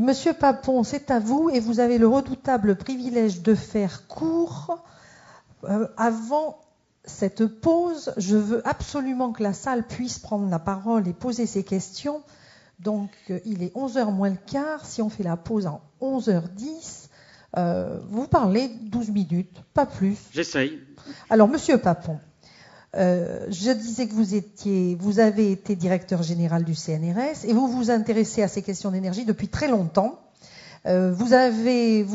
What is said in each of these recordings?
Monsieur Papon, c'est à vous et vous avez le redoutable privilège de faire court. Avant cette pause, je veux absolument que la salle puisse prendre la parole et poser ses questions. Donc, il est 11h moins le quart. Si on fait la pause en 11h10, vous parlez 12 minutes, pas plus. J'essaye. Alors, Monsieur Papon, je disais que vous avez été directeur général du CNRS et vous vous intéressez à ces questions d'énergie depuis très longtemps. Vous avez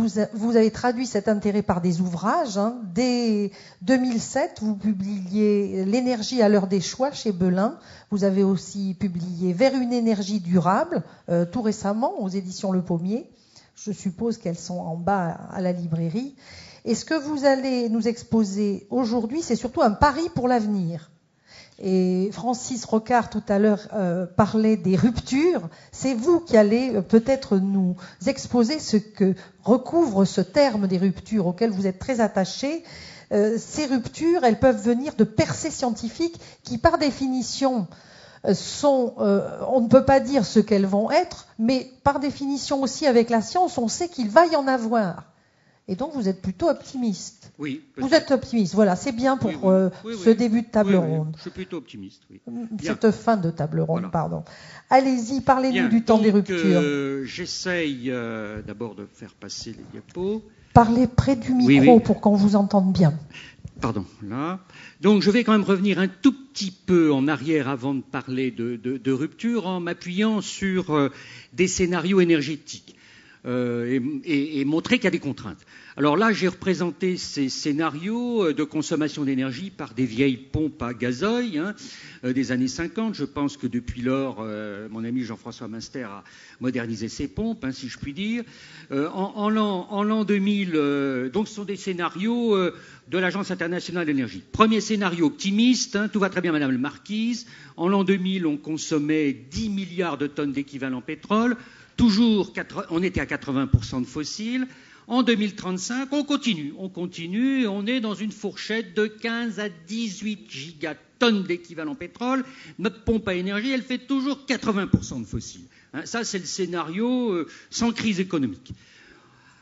traduit cet intérêt par des ouvrages. Dès 2007, vous publiez L'énergie à l'heure des choix chez Belin. Vous avez aussi publié Vers une énergie durable, tout récemment, aux éditions Le Pommier. Je suppose qu'elles sont en bas à la librairie. Et ce que vous allez nous exposer aujourd'hui, c'est surtout un pari pour l'avenir. Et Francis Rocard, tout à l'heure, parlait des ruptures. C'est vous qui allez peut-être nous exposer ce que recouvre ce terme des ruptures, auquel vous êtes très attachés. Ces ruptures, elles peuvent venir de percées scientifiques qui, par définition, on ne peut pas dire ce qu'elles vont être, mais par définition aussi avec la science, on sait qu'il va y en avoir. Et donc, vous êtes plutôt optimiste. Oui. Vous êtes optimiste. Voilà, c'est bien pour ce début de table ronde. Je suis plutôt optimiste, oui. Cette fin de table ronde, voilà. Pardon. Allez-y, parlez-nous du temps des ruptures. J'essaye d'abord de faire passer les diapos. Parlez près du micro pour qu'on vous entende bien. Pardon, là. Donc, je vais quand même revenir un tout petit peu en arrière avant de parler de rupture en m'appuyant sur des scénarios énergétiques. Et montrer qu'il y a des contraintes. Alors là, j'ai représenté ces scénarios de consommation d'énergie par des vieilles pompes à gazoil des années 50. Je pense que depuis lors, mon ami Jean-François Münster a modernisé ces pompes, si je puis dire. En l'an 2000, donc ce sont des scénarios de l'Agence internationale de l'énergie. Premier scénario optimiste, tout va très bien, Madame la Marquise. En l'an 2000, on consommait 10 milliards de tonnes d'équivalent pétrole. Toujours, on était à 80% de fossiles. En 2035, on continue, et on est dans une fourchette de 15 à 18 gigatonnes d'équivalent pétrole. Notre pompe à énergie, elle fait toujours 80% de fossiles. Ça, c'est le scénario sans crise économique.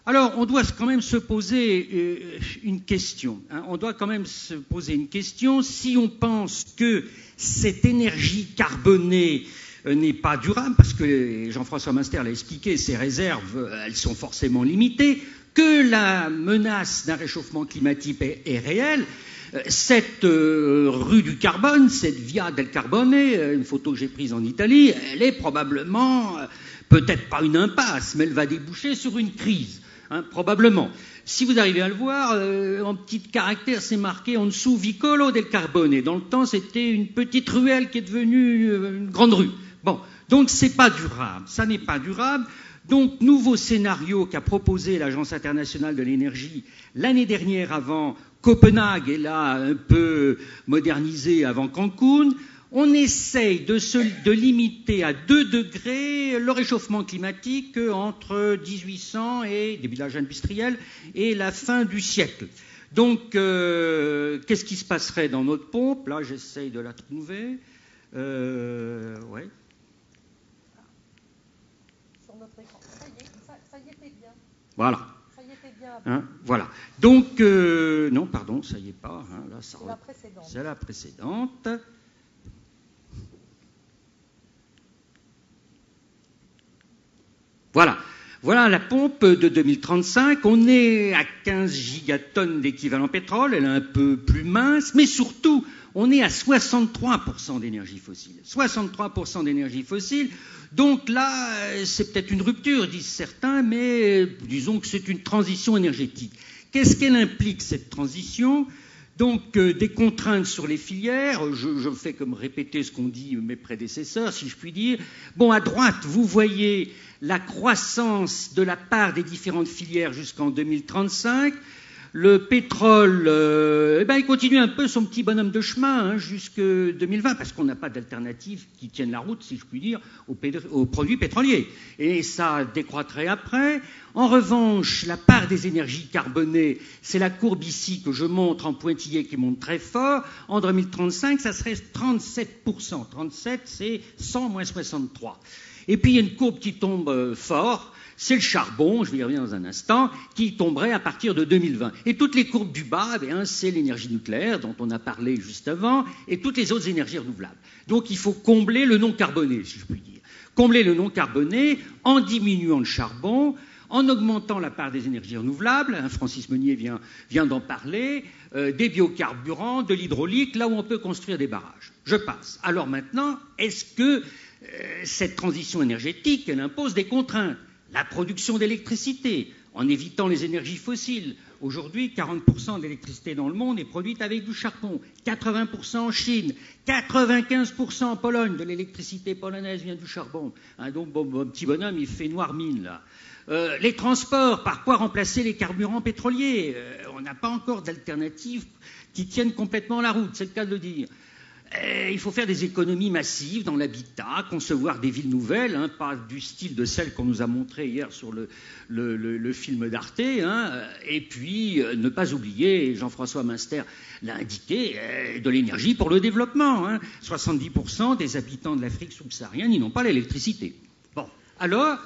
Alors, on doit quand même se poser une question. On doit quand même se poser une question. Si on pense que cette énergie carbonée n'est pas durable, parce que Jean-François Münster l'a expliqué, ces réserves, elles sont forcément limitées, que la menace d'un réchauffement climatique est réelle, cette rue du carbone, cette Via del Carbone, une photo que j'ai prise en Italie, elle est probablement, peut-être pas une impasse, mais elle va déboucher sur une crise, probablement. Si vous arrivez à le voir, en petits caractères, c'est marqué en dessous Vicolo del Carbone. Dans le temps, c'était une petite ruelle qui est devenue une grande rue. Bon, donc c'est pas durable, ça n'est pas durable. Donc, nouveau scénario qu'a proposé l'Agence internationale de l'énergie l'année dernière avant Copenhague et là un peu modernisé avant Cancun. On essaye de limiter à 2 degrés le réchauffement climatique entre 1800 et début de l'âge industriel et la fin du siècle. Donc, qu'est-ce qui se passerait dans notre pompe? Là, j'essaye de la trouver. Ouais. Sur notre écran. Ça y était bien. Voilà. Ça y était bien. Voilà. Donc, non, pardon, ça y est pas. Là, ça c'est la précédente. C'est la précédente. Voilà. Voilà la pompe de 2035. On est à 15 gigatonnes d'équivalent pétrole. Elle est un peu plus mince, mais surtout, on est à 63% d'énergie fossile. 63% d'énergie fossile. Donc là, c'est peut-être une rupture, disent certains, mais disons que c'est une transition énergétique. Qu'est-ce qu'elle implique, cette transition ? Donc, des contraintes sur les filières. Je fais comme répéter ce qu'ont dit mes prédécesseurs, si je puis dire. Bon, à droite, vous voyez la croissance de la part des différentes filières jusqu'en 2035. Le pétrole, il continue un peu son petit bonhomme de chemin jusqu'en 2020, parce qu'on n'a pas d'alternative qui tienne la route, si je puis dire, aux produits pétroliers. Et ça décroîtrait après. En revanche, la part des énergies carbonées, c'est la courbe ici que je montre en pointillé qui monte très fort. En 2035, ça serait 37%. 37, c'est 100 moins 63. Et puis il y a une courbe qui tombe fort. c'est le charbon, je vais y revenir dans un instant, qui tomberait à partir de 2020. Et toutes les courbes du bas, eh bien, c'est l'énergie nucléaire dont on a parlé juste avant, et toutes les autres énergies renouvelables. Donc il faut combler le non carboné, si je puis dire. Combler le non carboné en diminuant le charbon, en augmentant la part des énergies renouvelables, Francis Meunier vient d'en parler, des biocarburants, de l'hydraulique, là où on peut construire des barrages. Je passe. Alors maintenant, est-ce que cette transition énergétique, elle impose des contraintes? La production d'électricité, en évitant les énergies fossiles. Aujourd'hui, 40% de l'électricité dans le monde est produite avec du charbon, 80% en Chine, 95% en Pologne, de l'électricité polonaise vient du charbon. Hein, donc, bon, petit bonhomme, il fait noir mine, là. Les transports, par quoi remplacer les carburants pétroliers? On n'a pas encore d'alternatives qui tiennent complètement la route, c'est le cas de le dire. Il faut faire des économies massives dans l'habitat, concevoir des villes nouvelles, hein, pas du style de celles qu'on nous a montrées hier sur le film d'Arte, hein, et puis ne pas oublier, Jean-François Münster l'a indiqué, de l'énergie pour le développement. Hein. 70% des habitants de l'Afrique subsaharienne, ils n'ont pas l'électricité. Bon, alors,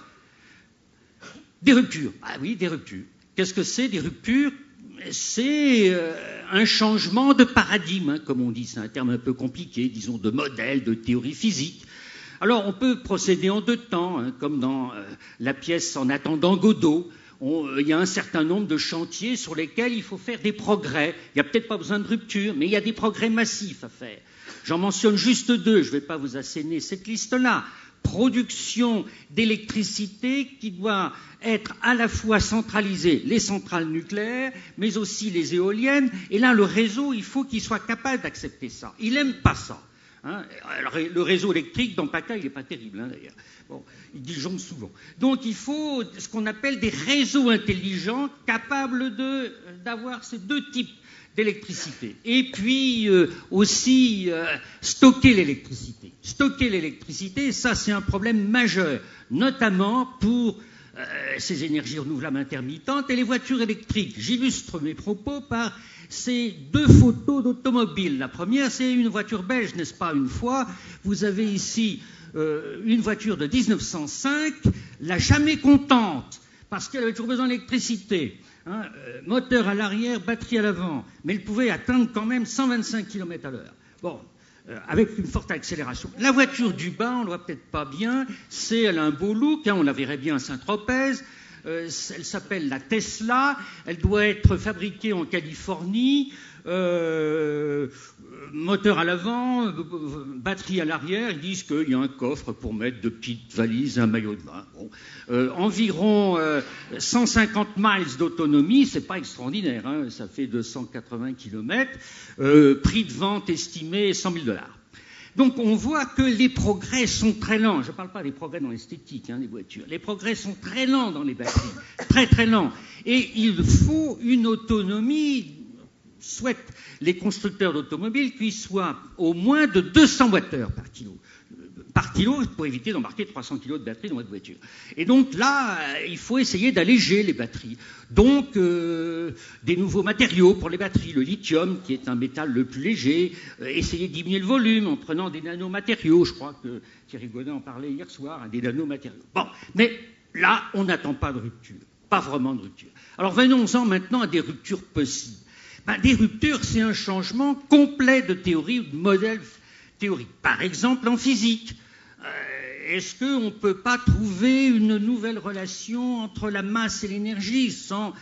des ruptures. Ah oui, des ruptures. Qu'est-ce que c'est, des ruptures? C'est un changement de paradigme, hein, comme on dit, c'est un terme un peu compliqué, disons de modèle, de théorie physique. Alors on peut procéder en deux temps, hein, comme dans la pièce En attendant Godot. Il y a un certain nombre de chantiers sur lesquels il faut faire des progrès. Il n'y a peut-être pas besoin de rupture, mais il y a des progrès massifs à faire. J'en mentionne juste deux, je ne vais pas vous asséner cette liste-là. Production d'électricité qui doit être à la fois centralisée, les centrales nucléaires, mais aussi les éoliennes. Et là, le réseau, il faut qu'il soit capable d'accepter ça. Il n'aime pas ça. Hein. Alors, le réseau électrique, dans PACA, il n'est pas terrible, hein, d'ailleurs. Bon, il disjoncte souvent. Donc, il faut ce qu'on appelle des réseaux intelligents capables d'avoir ces deux types d'électricité. Et puis aussi stocker l'électricité. Stocker l'électricité, ça c'est un problème majeur, notamment pour ces énergies renouvelables intermittentes et les voitures électriques. J'illustre mes propos par ces deux photos d'automobiles. La première, c'est une voiture belge, n'est-ce pas? Une fois, vous avez ici une voiture de 1905, la jamais contente, parce qu'elle avait toujours besoin d'électricité. Hein, moteur à l'arrière, batterie à l'avant, mais elle pouvait atteindre quand même 125 km à l'heure. Bon, avec une forte accélération. La voiture du bas, on ne le voit peut-être pas bien, elle a un beau look, hein, on la verrait bien à Saint-Tropez. Elle s'appelle la Tesla, elle doit être fabriquée en Californie, moteur à l'avant, batterie à l'arrière. Ils disent qu'il y a un coffre pour mettre de petites valises, un maillot de bain. Bon. Environ 150 miles d'autonomie, c'est pas extraordinaire, hein, ça fait 280 km. Prix de vente estimé $100 000. Donc on voit que les progrès sont très lents. Je ne parle pas des progrès dans l'esthétique, hein, des voitures. Les progrès sont très lents dans les batteries, très très lents. Et il faut une autonomie, souhaitent les constructeurs d'automobiles, qui soit au moins de 200 Wh par kilo, pour éviter d'embarquer 300 kg de batterie dans votre voiture. Et donc là, il faut essayer d'alléger les batteries. Donc, des nouveaux matériaux pour les batteries, le lithium, qui est un métal le plus léger, essayer de diminuer le volume en prenant des nanomatériaux. Je crois que Thierry Godin en parlait hier soir, hein, des nanomatériaux. Bon, mais là, on n'attend pas de rupture, pas vraiment de rupture. Alors venons-en maintenant à des ruptures possibles. Des ruptures, c'est un changement complet de théorie ou de modèle théorique. Par exemple, en physique, est-ce qu'on ne peut pas trouver une nouvelle relation entre la masse et l'énergie sans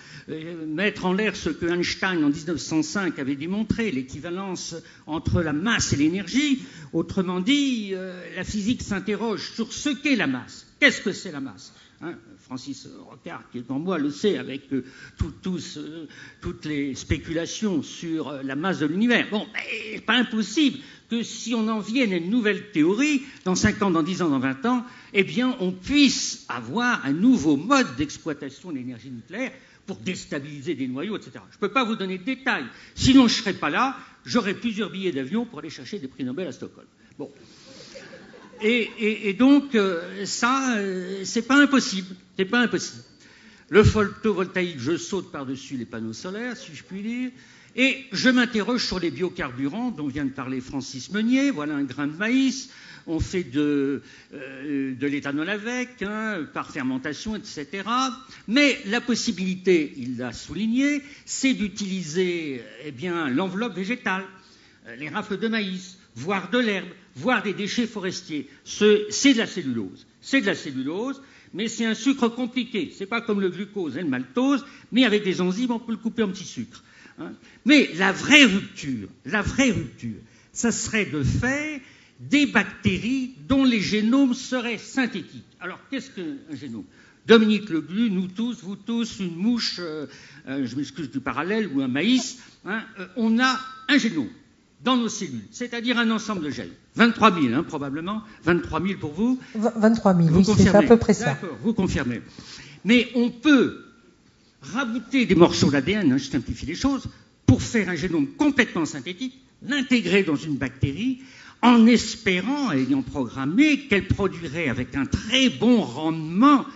mettre en l'air ce que Einstein en 1905 avait démontré, l'équivalence entre la masse et l'énergie? Autrement dit, la physique s'interroge sur ce qu'est la masse. Qu'est-ce que c'est la masse? Hein, Francis Rocard, qui est devant moi, le sait avec toutes les spéculations sur la masse de l'univers. Bon, mais pas impossible que si on en vienne à une nouvelle théorie, dans 5 ans, dans 10 ans, dans 20 ans, eh bien, on puisse avoir un nouveau mode d'exploitation de l'énergie nucléaire pour déstabiliser des noyaux, etc. Je ne peux pas vous donner de détails. Sinon, je ne serais pas là, j'aurais plusieurs billets d'avion pour aller chercher des prix Nobel à Stockholm. Bon. Et donc, ça, c'est pas impossible. C'est pas impossible. Le photovoltaïque, je saute par-dessus les panneaux solaires, si je puis dire. Et je m'interroge sur les biocarburants dont vient de parler Francis Meunier. Voilà un grain de maïs. On fait de l'éthanol avec, par fermentation, etc. Mais la possibilité, il l'a souligné, c'est d'utiliser l'enveloppe végétale, les rafles de maïs, voire de l'herbe, voire des déchets forestiers. C'est de la cellulose. C'est de la cellulose, mais c'est un sucre compliqué. C'est pas comme le glucose et le maltose, mais avec des enzymes, on peut le couper en petits sucres. Mais la vraie rupture, ça serait de faire des bactéries dont les génomes seraient synthétiques. Alors, qu'est-ce qu'un génome? Dominique Leglu, nous tous, vous tous, une mouche, je m'excuse du parallèle, ou un maïs, on a un génome dans nos cellules, c'est-à-dire un ensemble de gènes. 23 000, probablement. 23 000 pour vous? 23 000, oui, c'est à peu près ça. D'accord, vous confirmez. Mais on peut rabouter des morceaux d'ADN, je simplifie les choses, pour faire un génome complètement synthétique, l'intégrer dans une bactérie, en espérant, ayant programmé, qu'elle produirait avec un très bon rendement,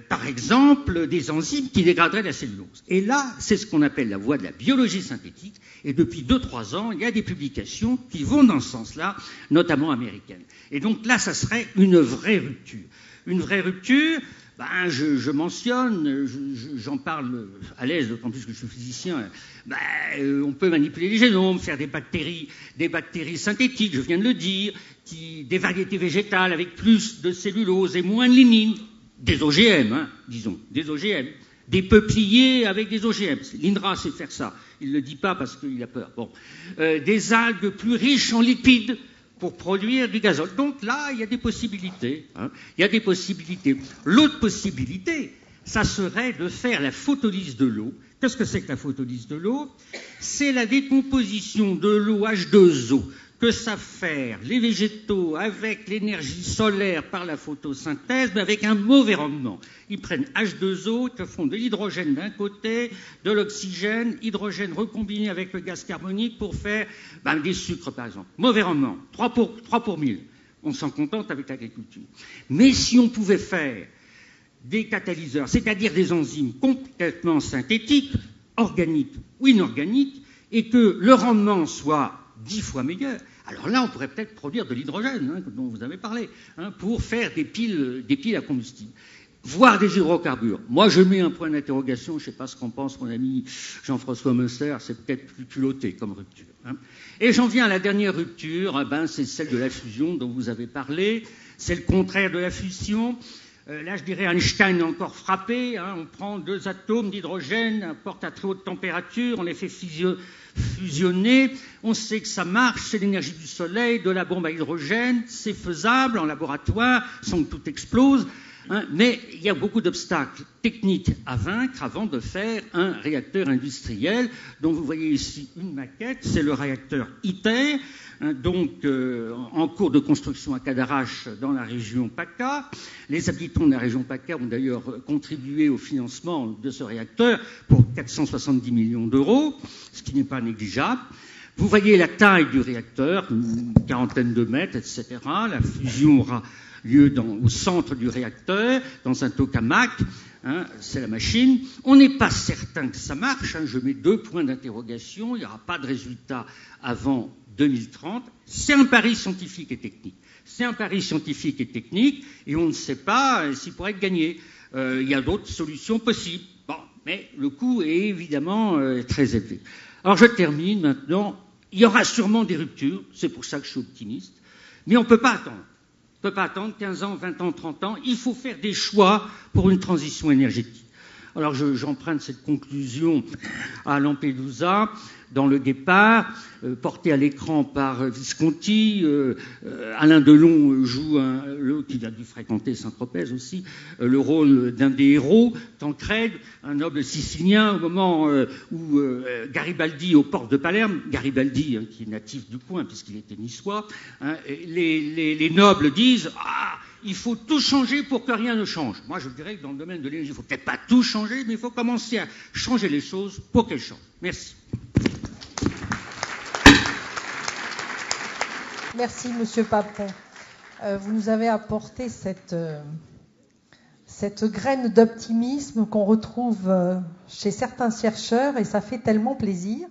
par exemple, des enzymes qui dégraderaient la cellulose. Et là, c'est ce qu'on appelle la voie de la biologie synthétique. Et depuis 2-3 ans, il y a des publications qui vont dans ce sens-là, notamment américaines. Et donc là, ça serait une vraie rupture. Une vraie rupture, je mentionne, j'en parle à l'aise, d'autant plus que je suis physicien, on peut manipuler les génomes, faire des bactéries synthétiques, je viens de le dire, des variétés végétales avec plus de cellulose et moins de lignine, des OGM, disons, des OGM, des peupliers avec des OGM. L'INRA sait faire ça, il ne le dit pas parce qu'il a peur. Bon. Des algues plus riches en lipides, pour produire du gazole. Donc là, il y a des possibilités. Il y a des possibilités. L'autre possibilité, ça serait de faire la photolyse de l'eau. Qu'est-ce que c'est que la photolyse de l'eau? C'est la décomposition de l'eau H2O que savent faire les végétaux avec l'énergie solaire par la photosynthèse, mais avec un mauvais rendement. Ils prennent H2O, te font de l'hydrogène d'un côté, de l'oxygène, hydrogène recombiné avec le gaz carbonique pour faire des sucres, par exemple. Mauvais rendement, 3 pour 1000. On s'en contente avec l'agriculture. Mais si on pouvait faire des catalyseurs, c'est-à-dire des enzymes complètement synthétiques, organiques ou inorganiques, et que le rendement soit 10 fois meilleur, alors là, on pourrait peut-être produire de l'hydrogène, dont vous avez parlé, pour faire des piles à combustible, voire des hydrocarbures. Moi, je mets un point d'interrogation, je ne sais pas ce qu'en pense mon ami Jean-François Meusser, c'est peut-être plus culotté comme rupture. Et j'en viens à la dernière rupture, c'est celle de la fusion dont vous avez parlé, c'est le contraire de la fusion. Là, je dirais Einstein est encore frappé. On prend 2 atomes d'hydrogène, apporte à très haute température, on les fait fusionner. On sait que ça marche, c'est l'énergie du soleil, de la bombe à hydrogène, c'est faisable en laboratoire, sans que tout explose. Mais il y a beaucoup d'obstacles techniques à vaincre avant de faire un réacteur industriel, dont vous voyez ici une maquette, c'est le réacteur ITER, en cours de construction à Cadarache dans la région PACA. Les habitants de la région PACA ont d'ailleurs contribué au financement de ce réacteur pour 470 millions d'euros, ce qui n'est pas négligeable. Vous voyez la taille du réacteur, une quarantaine de mètres, etc. La fusion aura lieu au centre du réacteur, dans un tokamak, c'est la machine. On n'est pas certain que ça marche, je mets 2 points d'interrogation, il n'y aura pas de résultat avant 2030. C'est un pari scientifique et technique. C'est un pari scientifique et technique, et on ne sait pas s'il pourrait être gagné. Il y a d'autres solutions possibles. Mais le coût est évidemment très élevé. Alors je termine maintenant. Il y aura sûrement des ruptures, c'est pour ça que je suis optimiste, mais on ne peut pas attendre. On ne peut pas attendre 15 ans, 20 ans, 30 ans. Il faut faire des choix pour une transition énergétique. Alors j'emprunte cette conclusion à Lampedusa, dans Le Guépard, porté à l'écran par Visconti. Alain Delon joue, qui a dû fréquenter Saint-Tropez aussi, le rôle d'un des héros, Tancrède, un noble sicilien, au moment où Garibaldi, aux portes de Palerme, Garibaldi, qui est natif du coin puisqu'il était niçois, les nobles disent « Ah, il faut tout changer pour que rien ne change ». Moi, je dirais que dans le domaine de l'énergie, il ne faut peut-être pas tout changer, mais il faut commencer à changer les choses pour qu'elles changent. Merci. Merci, Monsieur Papon. Vous nous avez apporté cette graine d'optimisme qu'on retrouve chez certains chercheurs et ça fait tellement plaisir.